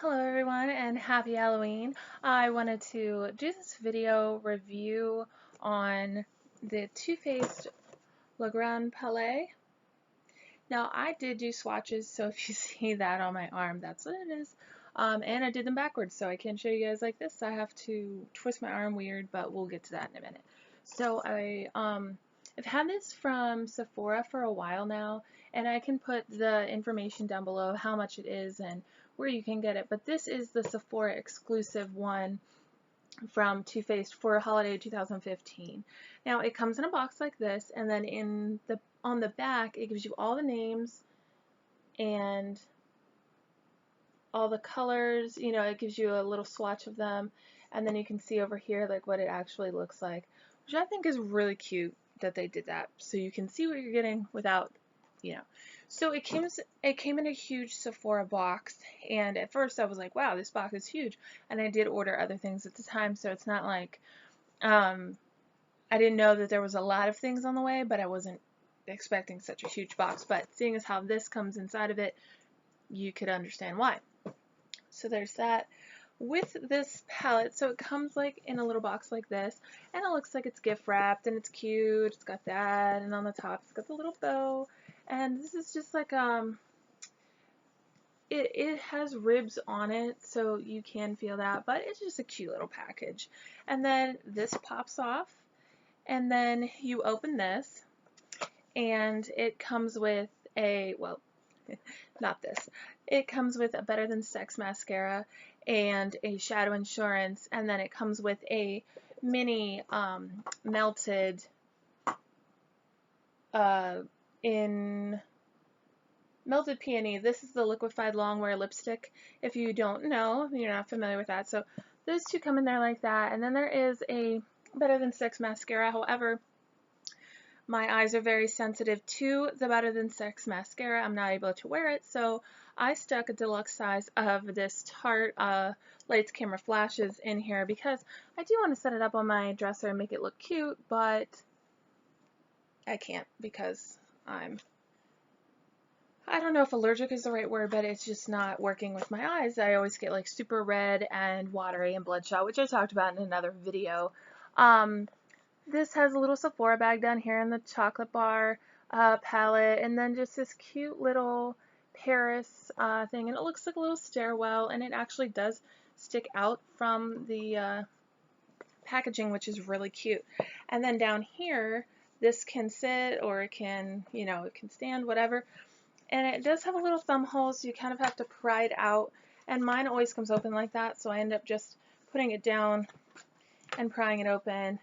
Hello everyone and happy Halloween. I wanted to do this video review on the Too Faced Le Grand Palais. Now I did do swatches, so if you see that on my arm, that's what it is. And I did them backwards, so I can't show you guys like this. I have to twist my arm weird, but we'll get to that in a minute. So I've had this from Sephora for a while now, and I can put the information down below how much it is and where you can get it. But this is the Sephora Exclusive one from Too Faced for holiday 2015. Now it comes in a box like this, and then on the back it gives you all the names and all the colors. You know, it gives you a little swatch of them, and then you can see over here like what it actually looks like, which I think is really cute that they did that, so you can see what you're getting without, you know. So it came in a huge Sephora box, and at first I was like, wow, this box is huge, and I did order other things at the time, so it's not like I didn't know that there was a lot of things on the way, but I wasn't expecting such a huge box. But seeing as how this comes inside of it, you could understand why. So there's that. With this palette, so it comes like in a little box like this, and it looks like it's gift wrapped, and it's cute. It's got that, and on the top it's got the little bow, and this is just like it has ribs on it, so you can feel that, but it's just a cute little package. And then this pops off, and then you open this, and it comes with a, well, not this. It comes with a Better Than Sex mascara and a Shadow Insurance, and then it comes with a mini melted in Melted Peony. This is the liquefied longwear lipstick. If you don't know, you're not familiar with that. So those two come in there like that, and then there is a Better Than Sex mascara. However, my eyes are very sensitive to the Better Than Sex mascara. I'm not able to wear it, so I stuck a deluxe size of this Tarte Lights Camera Flashes in here because I do want to set it up on my dresser and make it look cute, but I can't because I don't know if allergic is the right word, but it's just not working with my eyes. I always get like super red and watery and bloodshot, which I talked about in another video. This has a little Sephora bag down here in the chocolate bar palette, and then just this cute little Paris thing, and it looks like a little stairwell, and it actually does stick out from the packaging, which is really cute. And then down here, this can sit, or it can, you know, it can stand, whatever. And it does have a little thumb hole, so you kind of have to pry it out, and mine always comes open like that, so I end up just putting it down and prying it open.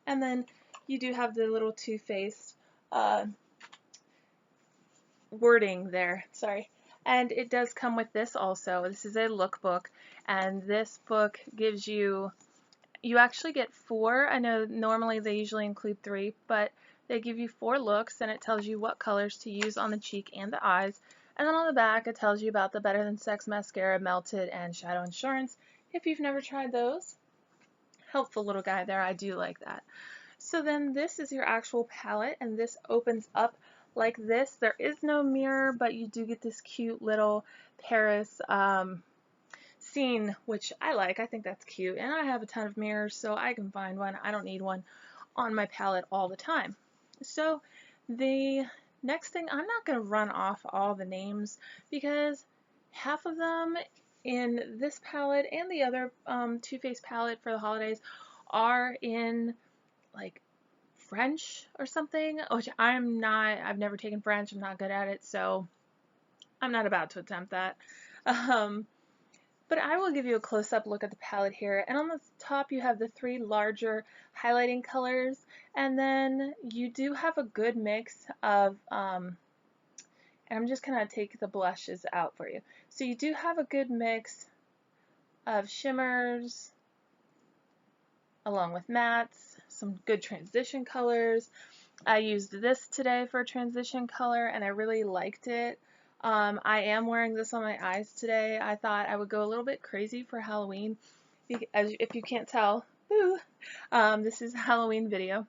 And then you do have the little Too Faced wording there, sorry. And it does come with this also. This is a lookbook, and this book gives you actually get 4. I know normally they usually include 3, but they give you 4 looks, and it tells you what colors to use on the cheek and the eyes. And then on the back it tells you about the Better Than Sex mascara, Melted, and Shadow Insurance if you've never tried those. Helpful little guy there, I do like that. So then this is your actual palette, and this opens up like this. There is no mirror, but you do get this cute little Paris scene, which I like. I think that's cute, and I have a ton of mirrors, so I can find one. I don't need one on my palette all the time. So the next thing, I'm not going to run off all the names because half of them in this palette and the other Too Faced palette for the holidays are in like French or something, which I've never taken French, I'm not good at it, so I'm not about to attempt that. But I will give you a close-up look at the palette here, and on the top you have the 3 larger highlighting colors, and then you do have a good mix of, and I'm just going to take the blushes out for you. So you do have a good mix of shimmers along with mattes, some good transition colors. I used this today for a transition color, and I really liked it. I am wearing this on my eyes today. I thought I would go a little bit crazy for Halloween, as if you can't tell. Boo! This is a Halloween video.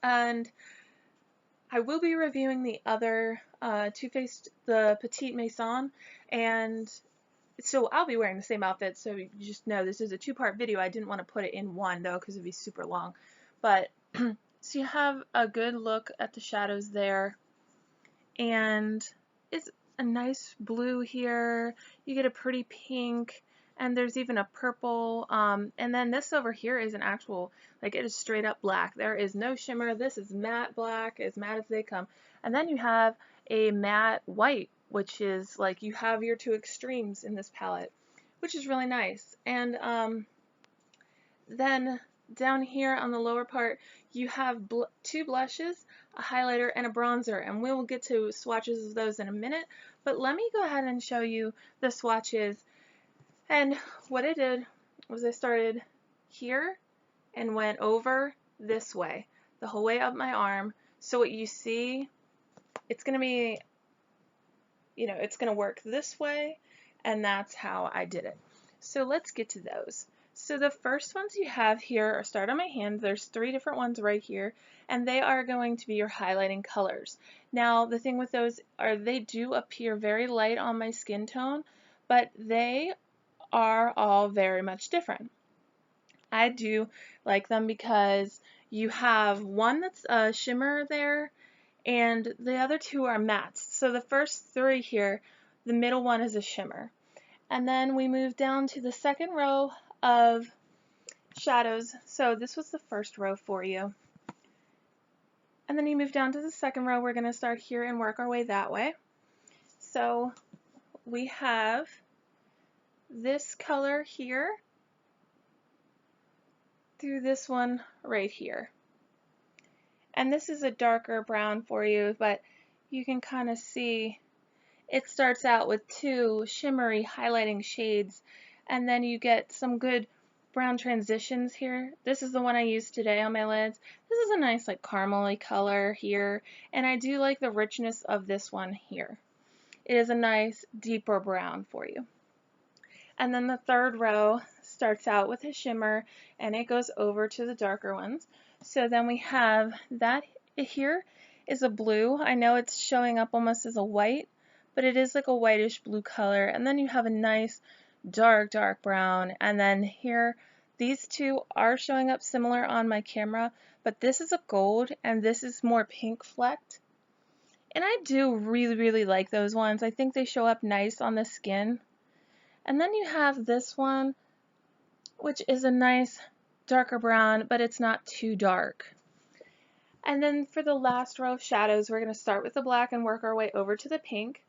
And I will be reviewing the other Too Faced, the Petite Maison, and so I'll be wearing the same outfit, so you just know this is a two-part video. I didn't want to put it in one though because it'd be super long. But so you have a good look at the shadows there, and it's a nice blue here. You get a pretty pink, and there's even a purple. And then this over here is an actual, like, it is straight up black. There is no shimmer. This is matte black, as matte as they come. And then you have a matte white, which is like you have your two extremes in this palette, which is really nice. And then down here on the lower part, you have two blushes, a highlighter, and a bronzer, and we will get to swatches of those in a minute. But let me go ahead and show you the swatches. And what I did was I started here and went over this way, the whole way up my arm. So what you see, it's going to be, it's going to work this way, and that's how I did it. So let's get to those. So the first ones you have here are start on my hand. There's 3 different ones right here, and they are going to be your highlighting colors. Now the thing with those are they do appear very light on my skin tone, but they are all very much different. I do like them because you have one that's a shimmer there, and the other 2 are mattes. So the first 3 here, the middle one is a shimmer. And then we move down to the second row of shadows. So this was the first row for you. And then you move down to the second row. We're going to start here and work our way that way. So we have this color here through this one right here. And this is a darker brown for you, but you can kind of see it starts out with 2 shimmery highlighting shades, and then you get some good brown transitions here. This is the one I used today on my lids. This is a nice like caramely color here, and I do like the richness of this one here. It is a nice deeper brown for you. And then the third row starts out with a shimmer, and it goes over to the darker ones. So then we have that here is a blue. I know it's showing up almost as a white, but it is like a whitish blue color. And then you have a nice dark brown. And then here, these 2 are showing up similar on my camera, but this is a gold and this is more pink flecked. And I do really like those ones. I think they show up nice on the skin. And then you have this one, which is a nice darker brown, but it's not too dark. And then for the last row of shadows, we're going to start with the black and work our way over to the pink.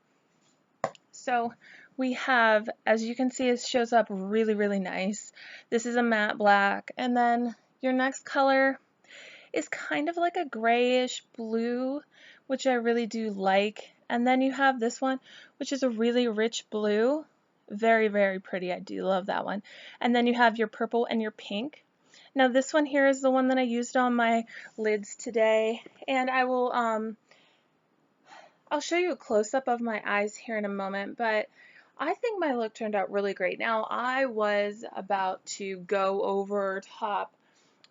So we have, as you can see, it shows up really nice. This is a matte black, and then your next color is kind of like a grayish blue, which I really do like. And then you have this one, which is a really rich blue. Very pretty. I do love that one. And then you have your purple and your pink. Now this one here is the one that I used on my lids today, and I will I'll show you a close-up of my eyes here in a moment, but I think my look turned out really great. Now I was about to go over top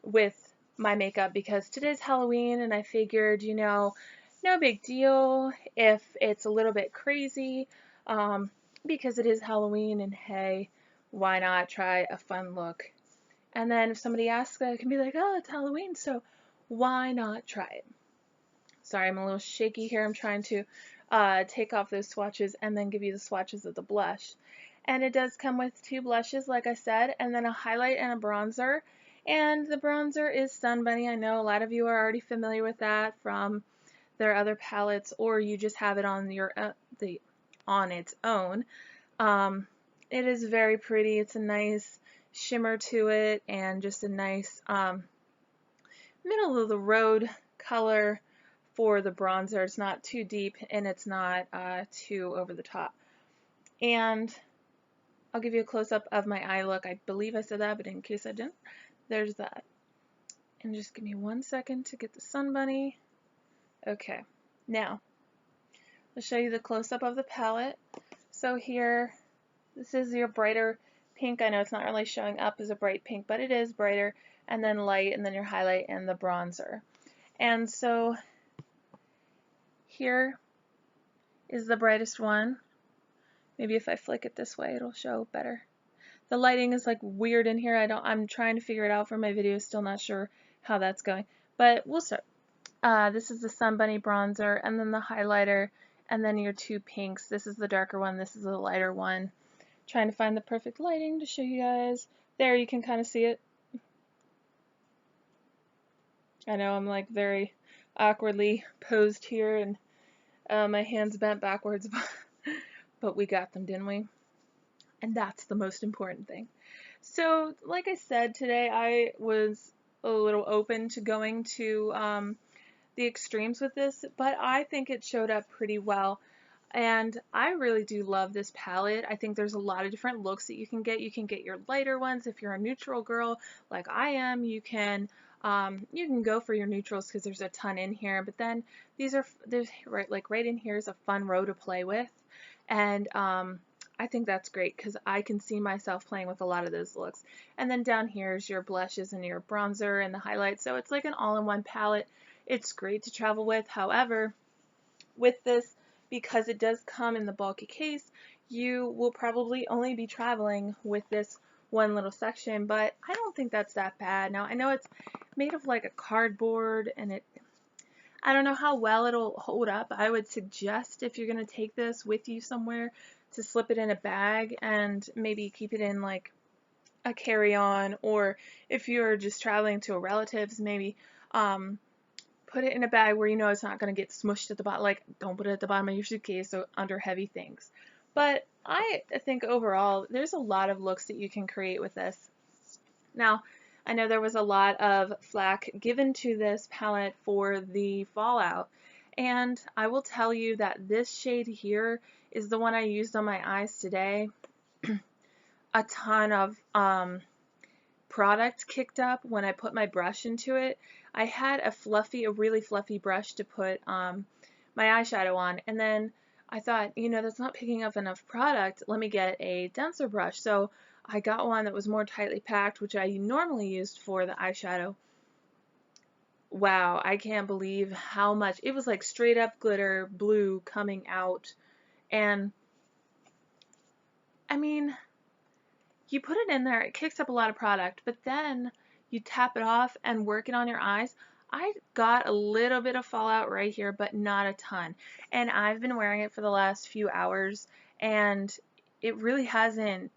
with my makeup because today's Halloween, and I figured, no big deal if it's a little bit crazy, because it is Halloween, and hey, why not try a fun look? And then if somebody asks, I can be like, oh, it's Halloween, so why not try it? Sorry, I'm a little shaky here. I'm trying to take off those swatches and then give you the swatches of the blush. And it does come with 2 blushes, like I said, and then a highlight and a bronzer. And the bronzer is Sun Bunny. I know a lot of you are already familiar with that from their other palettes, or you just have it on your on its own. It is very pretty. It's a nice shimmer to it, and just a nice middle of the road color for the bronzer. It's not too deep, and it's not too over the top. And I'll give you a close-up of my eye look. I believe I said that, but in case I didn't, there's that. And just give me 1 second to get the Sun Bunny. Okay, now I'll show you the close-up of the palette. So here, this is your brighter pink. I know it's not really showing up as a bright pink, but it is brighter, and then light, and then your highlight and the bronzer. And so here is the brightest one. Maybe if I flick it this way, it'll show better. The lighting is like weird in here. I'm trying to figure it out for my video. Still not sure how that's going, but we'll start. This is the Sun Bunny bronzer, and then the highlighter, and then your two pinks. This is the darker one. This is the lighter one. Trying to find the perfect lighting to show you guys. There, you can kind of see it. I know I'm like very awkwardly posed here, and my hands bent backwards, but we got them, didn't we? And that's the most important thing. So, like I said, today I was a little open to going to the extremes with this, but I think it showed up pretty well. And I really do love this palette. I think there's a lot of different looks that you can get. You can get your lighter ones if you're a neutral girl like I am. You can go for your neutrals because there's a ton in here. But then there's right in here is a fun row to play with, and I think that's great because I can see myself playing with a lot of those looks. And then down here is your blushes and your bronzer and the highlights. So it's like an all-in-one palette. It's great to travel with. However, with this, because it does come in the bulky case, you will probably only be traveling with this one little section, but I don't think that's that bad. Now, I know it's made of like a cardboard, and I don't know how well it'll hold up. I would suggest if you're going to take this with you somewhere to slip it in a bag and maybe keep it in like a carry-on, or if you're just traveling to a relative's, maybe put it in a bag where you know it's not going to get smushed at the bottom. Like, don't put it at the bottom of your suitcase or under heavy things. But I think overall, there's a lot of looks that you can create with this. Now, I know there was a lot of flack given to this palette for the fallout, and I will tell you that this shade here is the one I used on my eyes today. A ton of product kicked up when I put my brush into it. I had a really fluffy brush to put my eyeshadow on, and then I thought, you know, that's not picking up enough product. Let me get a denser brush. So I got one that was more tightly packed, which I normally used for the eyeshadow. Wow, I can't believe how much. It was like straight up glitter blue coming out. And I mean, you put it in there, it kicks up a lot of product, but then you tap it off and work it on your eyes. I got a little bit of fallout right here, but not a ton. And I've been wearing it for the last few hours, and it really hasn't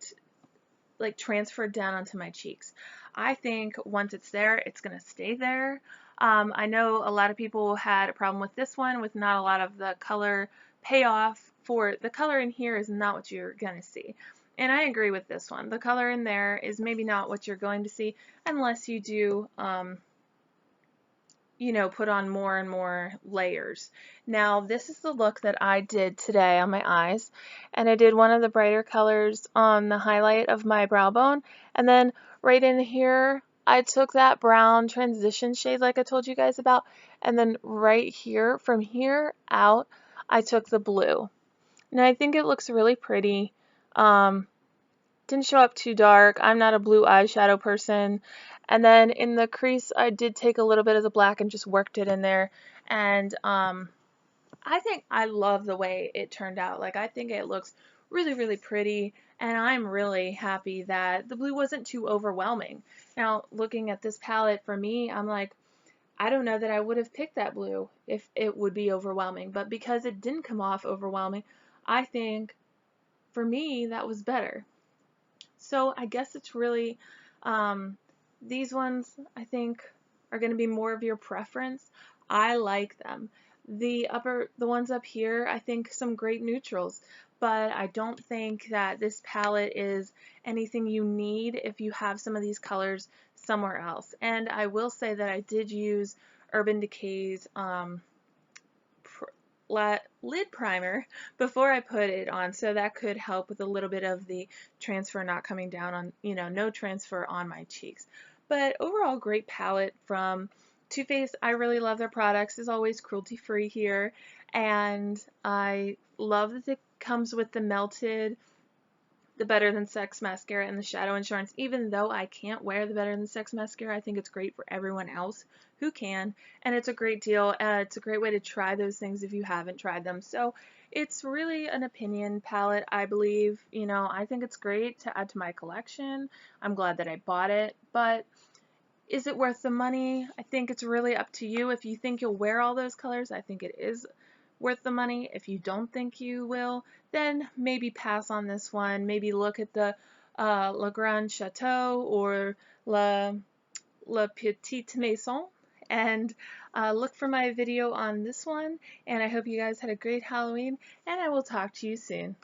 like transferred down onto my cheeks. I think once it's there, it's going to stay there. I know a lot of people had a problem with this one, with not a lot of the color payoff. For the color in here is not what you're going to see. And I agree with this one. The color in there is maybe not what you're going to see unless you do, you know, put on more and more layers. Now, this is the look that I did today on my eyes, and I did one of the brighter colors on the highlight of my brow bone, and then right in here, I took that brown transition shade like I told you guys about, and then right here, from here out, I took the blue. Now, I think it looks really pretty. Didn't show up too dark. I'm not a blue eyeshadow person. And then in the crease, I did take a little bit of the black and just worked it in there. And I think I love the way it turned out. Like, I think it looks really, really pretty. And I'm really happy that the blue wasn't too overwhelming. Now, looking at this palette, for me, I'm like, I don't know that I would have picked that blue if it would be overwhelming. But because it didn't come off overwhelming, I think, for me, that was better. So I guess it's really, these ones I think are going to be more of your preference. I like them. The ones up here, I think some great neutrals, but I don't think that this palette is anything you need if you have some of these colors somewhere else. And I will say that I did use Urban Decay's lid primer before I put it on, so that could help with a little bit of the transfer not coming down on, you know, no transfer on my cheeks. But overall, great palette from Too Faced. I really love their products. It's always cruelty free here, and I love that it comes with the the Better Than Sex mascara and the Shadow Insurance. Even though I can't wear the Better Than Sex mascara, I think it's great for everyone else who can, and it's a great deal. It's a great way to try those things if you haven't tried them. So it's really an opinion palette, I believe. You know, I think it's great to add to my collection. I'm glad that I bought it, but is it worth the money? I think it's really up to you. If you think you'll wear all those colors, I think it is worth the money. If you don't think you will, then maybe pass on this one. Maybe look at the Le Grand Chateau or Le Petite Maison, and look for my video on this one. And I hope you guys had a great Halloween, and I will talk to you soon.